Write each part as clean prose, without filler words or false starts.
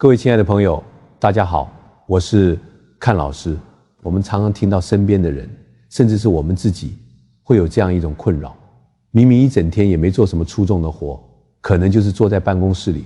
各位亲爱的朋友，大家好，我是看老师。我们常常听到身边的人，甚至是我们自己，会有这样一种困扰：明明一整天也没做什么出众的活，可能就是坐在办公室里，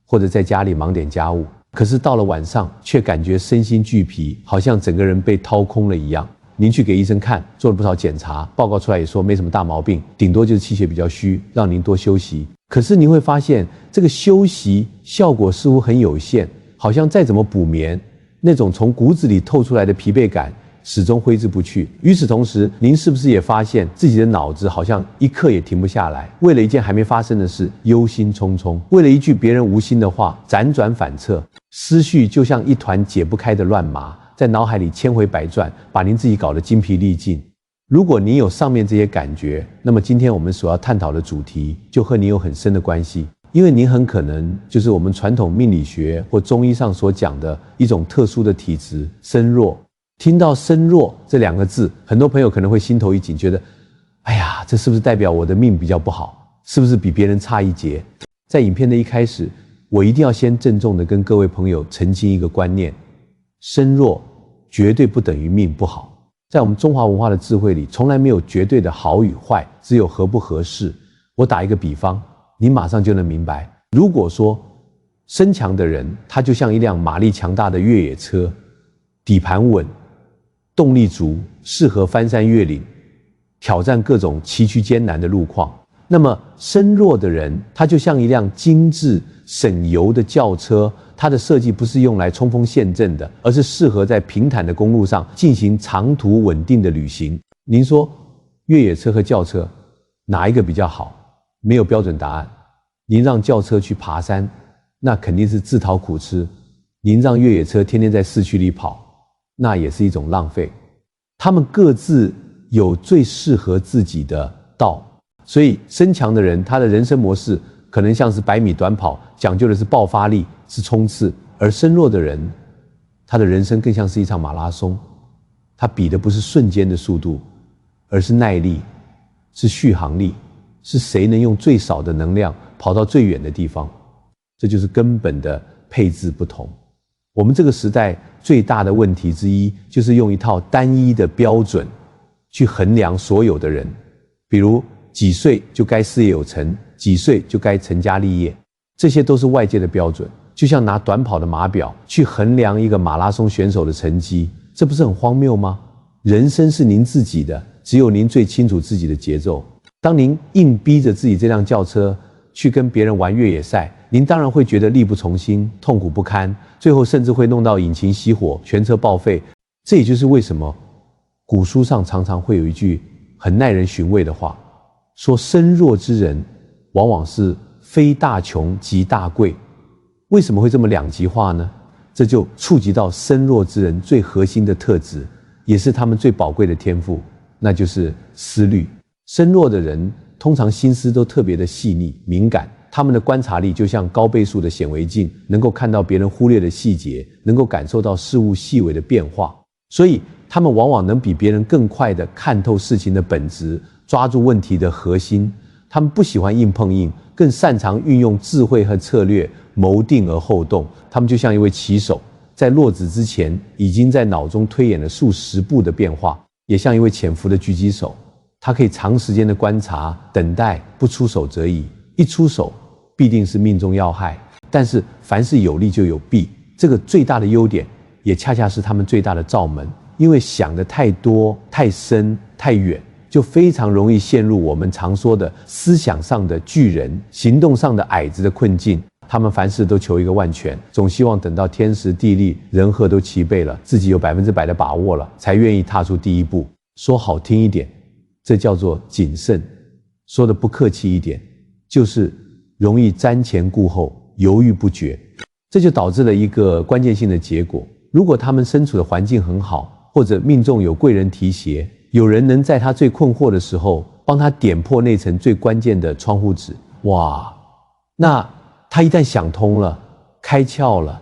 或者在家里忙点家务，可是到了晚上，却感觉身心俱疲，好像整个人被掏空了一样。您去给医生看，做了不少检查，报告出来也说没什么大毛病，顶多就是气血比较虚，让您多休息。可是您会发现，这个休息效果似乎很有限，好像再怎么补眠，那种从骨子里透出来的疲惫感始终挥之不去。与此同时，您是不是也发现自己的脑子好像一刻也停不下来，为了一件还没发生的事忧心忡忡，为了一句别人无心的话辗转反侧，思绪就像一团解不开的乱麻，在脑海里千回百转，把您自己搞得精疲力尽。如果你有上面这些感觉，那么今天我们所要探讨的主题就和你有很深的关系，因为您很可能就是我们传统命理学或中医上所讲的一种特殊的体质——身弱。听到身弱这两个字，很多朋友可能会心头一紧，觉得哎呀，这是不是代表我的命比较不好？是不是比别人差一截？在影片的一开始，我一定要先郑重地跟各位朋友澄清一个观念：身弱绝对不等于命不好。在我们中华文化的智慧里，从来没有绝对的好与坏，只有合不合适。我打一个比方，你马上就能明白。如果说身强的人，他就像一辆马力强大的越野车，底盘稳，动力足，适合翻山越岭，挑战各种崎岖艰难的路况。那么身弱的人，他就像一辆精致省油的轿车，它的设计不是用来冲锋陷阵的，而是适合在平坦的公路上进行长途稳定的旅行。您说越野车和轿车哪一个比较好？没有标准答案。您让轿车去爬山，那肯定是自讨苦吃；您让越野车天天在市区里跑，那也是一种浪费。他们各自有最适合自己的道。所以身强的人，他的人生模式可能像是100米短跑，讲究的是爆发力，是冲刺；而身弱的人，他的人生更像是一场马拉松，他比的不是瞬间的速度，而是耐力，是续航力，是谁能用最少的能量跑到最远的地方。这就是根本的配置不同。我们这个时代最大的问题之一，就是用一套单一的标准去衡量所有的人，比如几岁就该事业有成，几岁就该成家立业，这些都是外界的标准，就像拿短跑的码表去衡量一个马拉松选手的成绩，这不是很荒谬吗？人生是您自己的，只有您最清楚自己的节奏。当您硬逼着自己这辆轿车去跟别人玩越野赛，您当然会觉得力不从心，痛苦不堪，最后甚至会弄到引擎熄火，全车报废。这也就是为什么古书上常常会有一句很耐人寻味的话，说身弱之人往往是非大穷即大贵。为什么会这么两极化呢？这就触及到身弱之人最核心的特质，也是他们最宝贵的天赋，那就是思虑。身弱的人通常心思都特别的细腻敏感，他们的观察力就像高倍数的显微镜，能够看到别人忽略的细节，能够感受到事物细微的变化，所以他们往往能比别人更快地看透事情的本质，抓住问题的核心。他们不喜欢硬碰硬，更擅长运用智慧和策略，谋定而后动。他们就像一位棋手，在落子之前已经在脑中推演了数十步的变化，也像一位潜伏的狙击手，他可以长时间的观察等待，不出手则已，一出手必定是命中要害。但是凡是有利就有弊，这个最大的优点也恰恰是他们最大的罩门。因为想得太多太深太远，就非常容易陷入我们常说的思想上的巨人，行动上的矮子的困境。他们凡事都求一个万全，总希望等到天时地利人和都齐备了，自己有100%的把握了，才愿意踏出第一步。说好听一点，这叫做谨慎；说得不客气一点，就是容易瞻前顾后，犹豫不决。这就导致了一个关键性的结果：如果他们身处的环境很好，或者命中有贵人提携，有人能在他最困惑的时候帮他点破那层最关键的窗户纸，哇，那他一旦想通了，开窍了，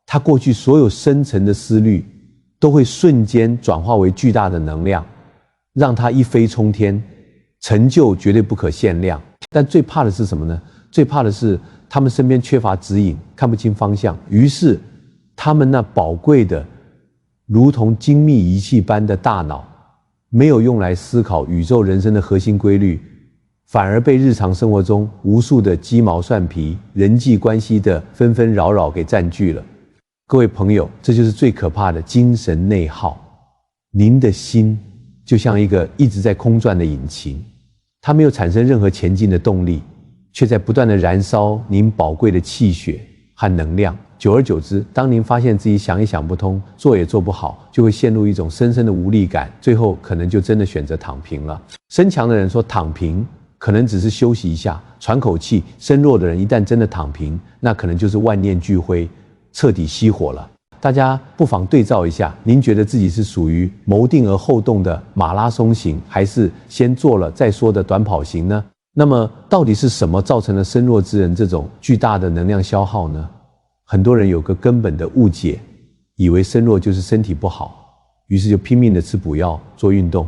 他过去所有深层的思虑都会瞬间转化为巨大的能量，让他一飞冲天，成就绝对不可限量。但最怕的是什么呢？最怕的是他们身边缺乏指引，看不清方向，于是他们那宝贵的如同精密仪器般的大脑没有用来思考宇宙人生的核心规律，反而被日常生活中无数的鸡毛蒜皮、人际关系的纷纷扰扰给占据了。各位朋友，这就是最可怕的精神内耗。您的心就像一个一直在空转的引擎，它没有产生任何前进的动力，却在不断的燃烧您宝贵的气血和能量。久而久之，当您发现自己想也想不通，做也做不好，就会陷入一种深深的无力感，最后可能就真的选择躺平了。身强的人说躺平可能只是休息一下，喘口气；身弱的人一旦真的躺平，那可能就是万念俱灰，彻底熄火了。大家不妨对照一下，您觉得自己是属于谋定而后动的马拉松型，还是先做了再说的短跑型呢？那么到底是什么造成了身弱之人这种巨大的能量消耗呢？很多人有个根本的误解，以为身弱就是身体不好，于是就拼命的吃补药做运动。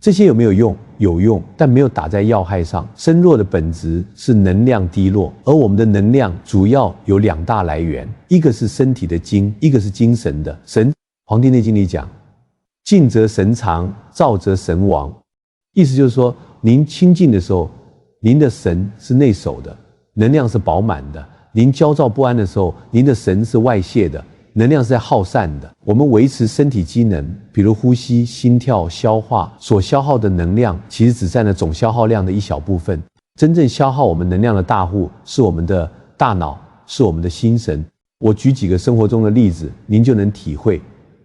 这些有没有用？有用，但没有打在要害上。身弱的本质是能量低落，而我们的能量主要有2大来源，一个是身体的精，一个是精神的神。黄帝内经里讲，静则神长，躁则神亡。意思就是说，您清静的时候，您的神是内守的，能量是饱满的；您焦躁不安的时候，您的神是外泄的，能量是在耗散的。我们维持身体机能，比如呼吸、心跳、消化，所消耗的能量其实只占了总消耗量的一小部分。真正消耗我们能量的大户是我们的大脑，是我们的心神。我举几个生活中的例子，您就能体会。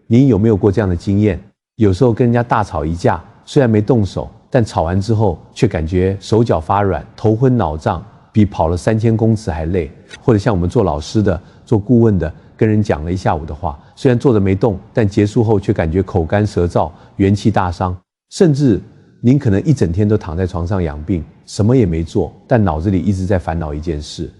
您有没有过这样的经验？有时候跟人家大吵一架，虽然没动手，但吵完之后却感觉手脚发软，头昏脑胀，比跑了3000公尺还累。或者像我们做老师的、做顾问的，跟人讲了一下午的话，虽然坐着没动，但结束后却感觉口干舌燥，元气大伤。甚至您可能一整天都躺在床上养病，什么也没做，但脑子里一直在烦恼一件事。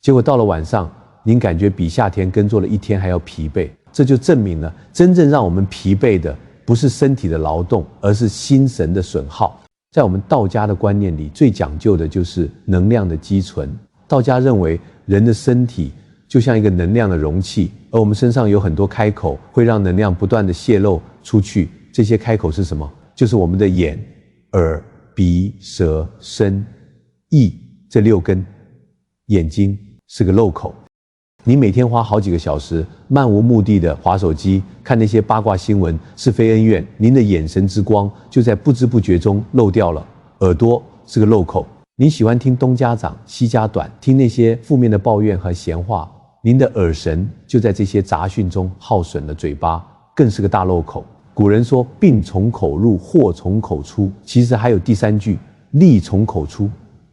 结果到了晚上，您感觉比夏天耕作了1天还要疲惫。这就证明了，真正让我们疲惫的不是身体的劳动，而是心神的损耗。在我们道家的观念里，最讲究的就是能量的积存。道家认为，人的身体就像一个能量的容器，而我们身上有很多开口，会让能量不断的泄露出去。这些开口是什么？就是我们的眼、耳、鼻、舌、身、意这6根。眼睛是个漏口。你每天花好几个小时漫无目的的滑手机，看那些八卦新闻、是非恩怨，您的眼神之光就在不知不觉中漏掉了。耳朵是个漏口，您喜欢听东家长西家短，听那些负面的抱怨和闲话，您的耳神就在这些杂讯中耗损了。嘴巴更是个大漏口。古人说病从口入，祸从口出，其实还有第3句，利从口出。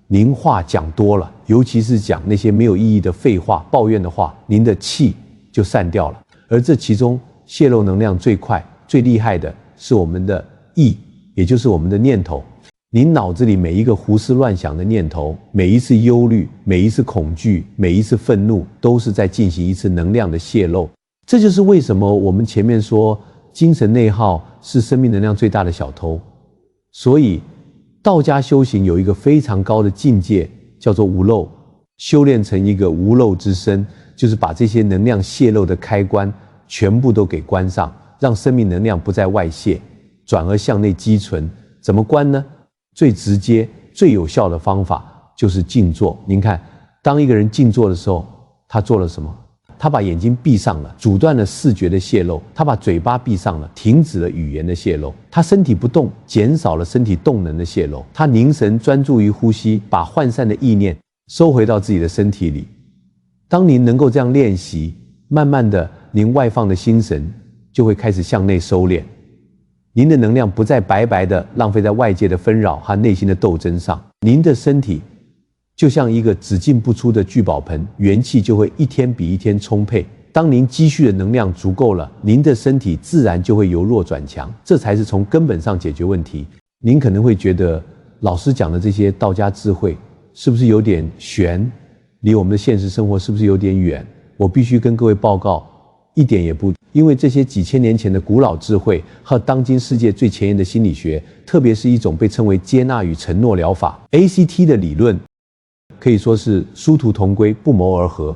您话讲多了，尤其是讲那些没有意义的废话、抱怨的话，您的气就散掉了。而这其中泄露能量最快、最厉害的是我们的意，也就是我们的念头。您脑子里每一个胡思乱想的念头，每一次忧虑，每一次恐惧，每一次愤怒，都是在进行一次能量的泄露。这就是为什么我们前面说精神内耗是生命能量最大的小偷。所以道家修行有一个非常高的境界，叫做无漏。修炼成一个无漏之身，就是把这些能量泄露的开关全部都给关上，让生命能量不再外泄，转而向内积存。怎么关呢？最直接、最有效的方法就是静坐。您看，当一个人静坐的时候，他做了什么？他把眼睛闭上了，阻断了视觉的泄露；他把嘴巴闭上了，停止了语言的泄露；他身体不动，减少了身体动能的泄露；他凝神专注于呼吸，把涣散的意念收回到自己的身体里。当您能够这样练习，慢慢的，您外放的心神就会开始向内收敛，您的能量不再白白的浪费在外界的纷扰和内心的斗争上，您的身体就像一个只进不出的聚宝盆，元气就会一天比一天充沛。当您积蓄的能量足够了，您的身体自然就会由弱转强，这才是从根本上解决问题。您可能会觉得老师讲的这些道家智慧是不是有点玄，离我们的现实生活是不是有点远？我必须跟各位报告，一点也不，因为这些几千年前的古老智慧和当今世界最前沿的心理学，特别是一种被称为接纳与承诺疗法 ACT 的理论，可以说是殊途同归，不谋而合。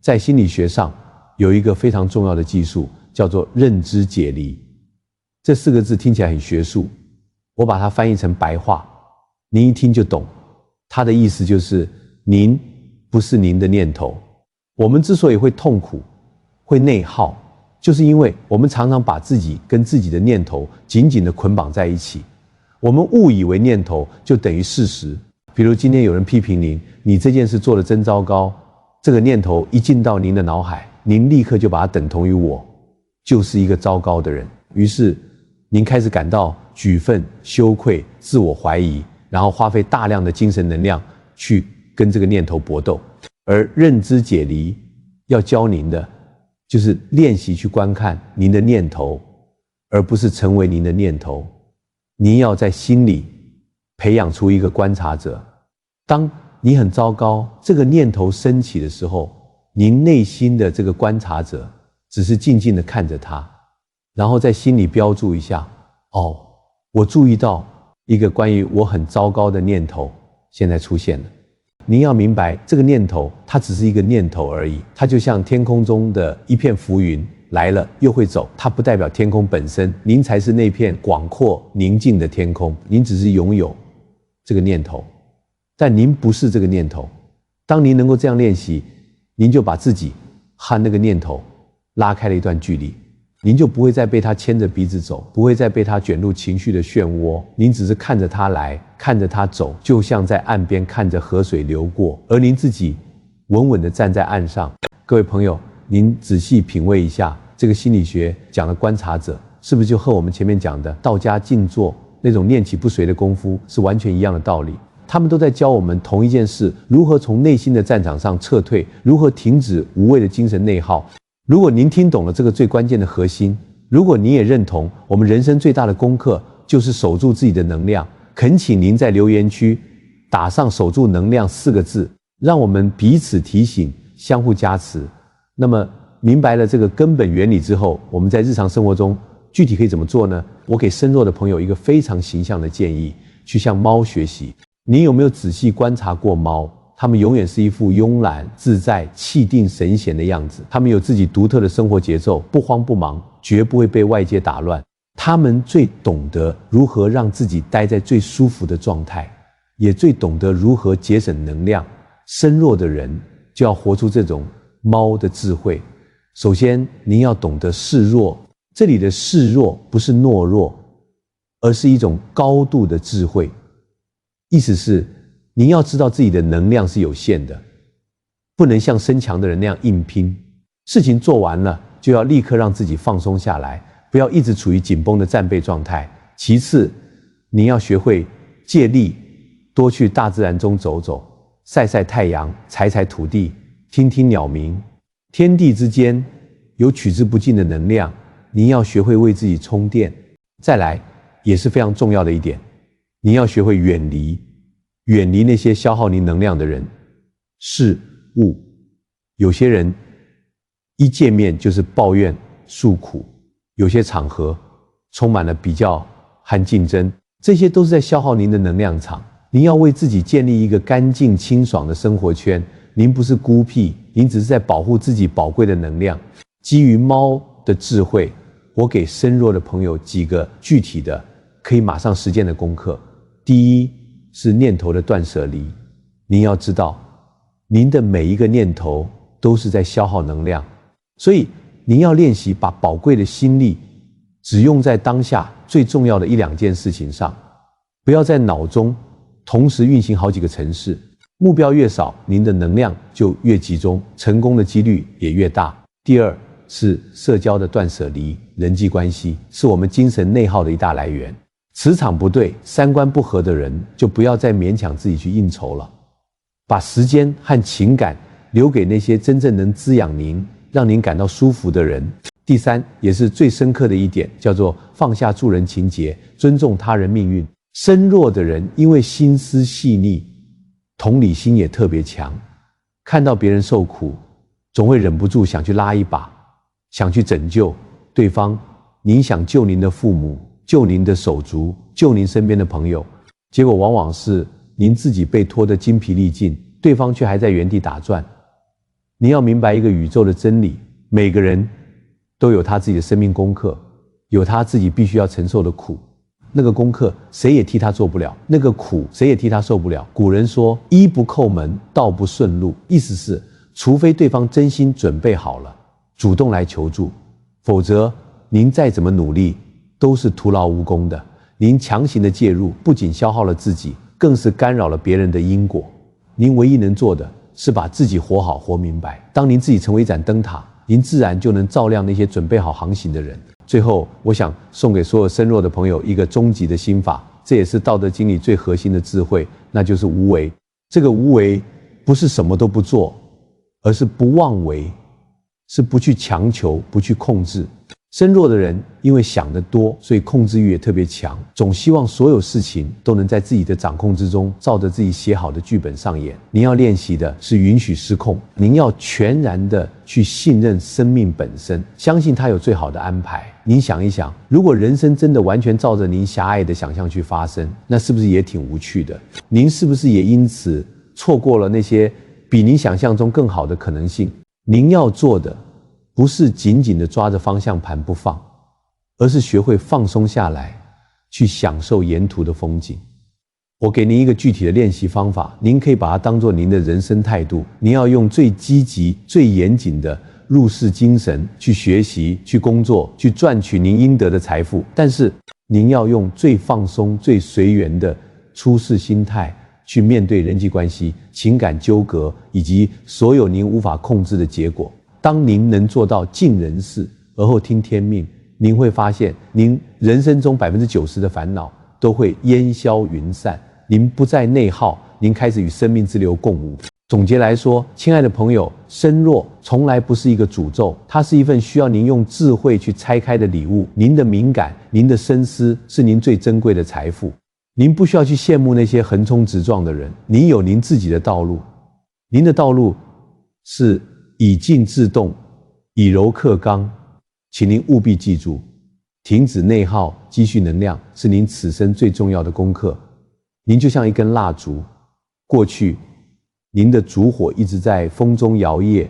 在心理学上有一个非常重要的技术，叫做认知解离。这4个字听起来很学术，我把它翻译成白话，您一听就懂。它的意思就是您不是您的念头。我们之所以会痛苦，会内耗，就是因为我们常常把自己跟自己的念头紧紧地捆绑在一起。我们误以为念头就等于事实。比如今天有人批评您，你这件事做得真糟糕，这个念头一进到您的脑海，您立刻就把它等同于我就是一个糟糕的人。于是您开始感到举愤、羞愧、自我怀疑，然后花费大量的精神能量去跟这个念头搏斗。而认知解离要教您的就是练习去观看您的念头，而不是成为您的念头。您要在心里培养出一个观察者。当你很糟糕，这个念头升起的时候，您内心的这个观察者只是静静地看着它，然后在心里标注一下，哦，我注意到一个关于我很糟糕的念头现在出现了。您要明白，这个念头它只是一个念头而已，它就像天空中的一片浮云，来了又会走，它不代表天空本身，您才是那片广阔宁静的天空，您只是拥有这个念头，但您不是这个念头。当您能够这样练习，您就把自己和那个念头拉开了一段距离，您就不会再被它牵着鼻子走，不会再被它卷入情绪的漩涡，您只是看着它来，看着它走，就像在岸边看着河水流过，而您自己稳稳地站在岸上。各位朋友，您仔细品味一下，这个心理学讲的观察者，是不是就和我们前面讲的道家静坐那种念起不随的功夫是完全一样的道理？他们都在教我们同一件事，如何从内心的战场上撤退，如何停止无谓的精神内耗。如果您听懂了这个最关键的核心，如果您也认同我们人生最大的功课就是守住自己的能量，恳请您在留言区打上守住能量4个字，让我们彼此提醒，相互加持。那么明白了这个根本原理之后，我们在日常生活中具体可以怎么做呢？我给身弱的朋友一个非常形象的建议，去向猫学习。你有没有仔细观察过猫？他们永远是一副慵懒自在、气定神闲的样子。他们有自己独特的生活节奏，不慌不忙，绝不会被外界打乱。他们最懂得如何让自己待在最舒服的状态，也最懂得如何节省能量。身弱的人就要活出这种猫的智慧。首先，您要懂得示弱。这里的示弱不是懦弱，而是一种高度的智慧。意思是，您要知道自己的能量是有限的，不能像身强的人那样硬拼。事情做完了，就要立刻让自己放松下来，不要一直处于紧绷的战备状态。其次，您要学会借力，多去大自然中走走，晒晒太阳，踩踩土地，听听鸟鸣。天地之间有取之不尽的能量，您要学会为自己充电。再来，也是非常重要的一点，您要学会远离那些消耗您能量的人、事物。有些人一见面就是抱怨诉苦，有些场合充满了比较和竞争，这些都是在消耗您的能量场。您要为自己建立一个干净清爽的生活圈。您不是孤僻，您只是在保护自己宝贵的能量。基于猫的智慧，我给身弱的朋友几个具体的可以马上实践的功课。第一是念头的断舍离。您要知道，您的每一个念头都是在消耗能量，所以您要练习把宝贵的心力只用在当下最重要的1-2件事情上，不要在脑中同时运行好几个程式。目标越少，您的能量就越集中，成功的几率也越大。第二是社交的断舍离。人际关系是我们精神内耗的一大来源。磁场不对、三观不合的人，就不要再勉强自己去应酬了，把时间和情感留给那些真正能滋养您、让您感到舒服的人。第三，也是最深刻的一点，叫做放下助人情节，尊重他人命运。身弱的人因为心思细腻，同理心也特别强，看到别人受苦，总会忍不住想去拉一把，想去拯救对方。您想救您的父母，救您的手足，救您身边的朋友，结果往往是您自己被拖得精疲力尽，对方却还在原地打转。您要明白一个宇宙的真理，每个人都有他自己的生命功课，有他自己必须要承受的苦。那个功课谁也替他做不了，那个苦谁也替他受不了。古人说衣不叩门，道不顺路，意思是除非对方真心准备好了，主动来求助，否则您再怎么努力都是徒劳无功的。您强行的介入，不仅消耗了自己，更是干扰了别人的因果。您唯一能做的是把自己活好活明白。当您自己成为一盏灯塔，您自然就能照亮那些准备好航行的人。最后，我想送给所有身弱的朋友一个终极的心法，这也是《道德经》里最核心的智慧，那就是无为。这个无为不是什么都不做，而是不妄为，是不去强求，不去控制。身弱的人因为想得多，所以控制欲也特别强，总希望所有事情都能在自己的掌控之中，照着自己写好的剧本上演。您要练习的是允许失控，您要全然的去信任生命本身，相信它有最好的安排。您想一想，如果人生真的完全照着您狭隘的想象去发生，那是不是也挺无趣的？您是不是也因此错过了那些比您想象中更好的可能性？您要做的不是紧紧地抓着方向盘不放，而是学会放松下来，去享受沿途的风景。我给您一个具体的练习方法，您可以把它当作您的人生态度。您要用最积极、最严谨的入世精神去学习、去工作、去赚取您应得的财富，但是您要用最放松、最随缘的出世心态去面对人际关系、情感纠葛以及所有您无法控制的结果。当您能做到尽人事而后听天命，您会发现您人生中90%的烦恼都会烟消云散，您不再内耗，您开始与生命之流共舞。总结来说，亲爱的朋友，身弱从来不是一个诅咒，它是一份需要您用智慧去拆开的礼物。您的敏感，您的深思是您最珍贵的财富。您不需要去羡慕那些横冲直撞的人，您有您自己的道路。您的道路是以静制动，以柔克刚，请您务必记住，停止内耗，积蓄能量，是您此生最重要的功课。您就像一根蜡烛，过去您的烛火一直在风中摇曳，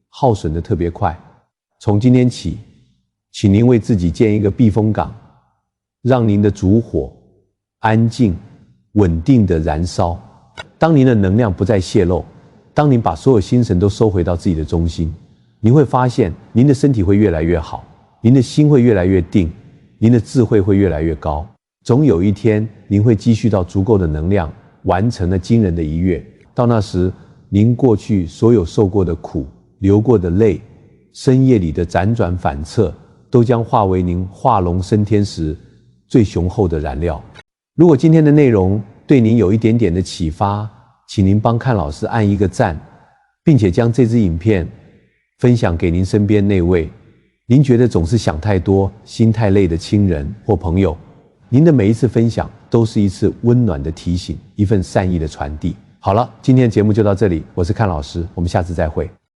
耗损得特别快。从今天起，请您为自己建一个避风港，让您的烛火安静、稳定地燃烧。当您的能量不再泄漏，当您把所有心神都收回到自己的中心，您会发现您的身体会越来越好，您的心会越来越定，您的智慧会越来越高。总有一天，您会积蓄到足够的能量，完成了惊人的一跃。到那时，您过去所有受过的苦、流过的泪、深夜里的辗转反侧，都将化为您化龙升天时最雄厚的燃料。如果今天的内容对您有一点点的启发，请您帮看老师按一个赞，并且将这支影片分享给您身边那位您觉得总是想太多、心太累的亲人或朋友。您的每一次分享都是一次温暖的提醒，一份善意的传递。好了，今天的节目就到这里，我是看老师，我们下次再会。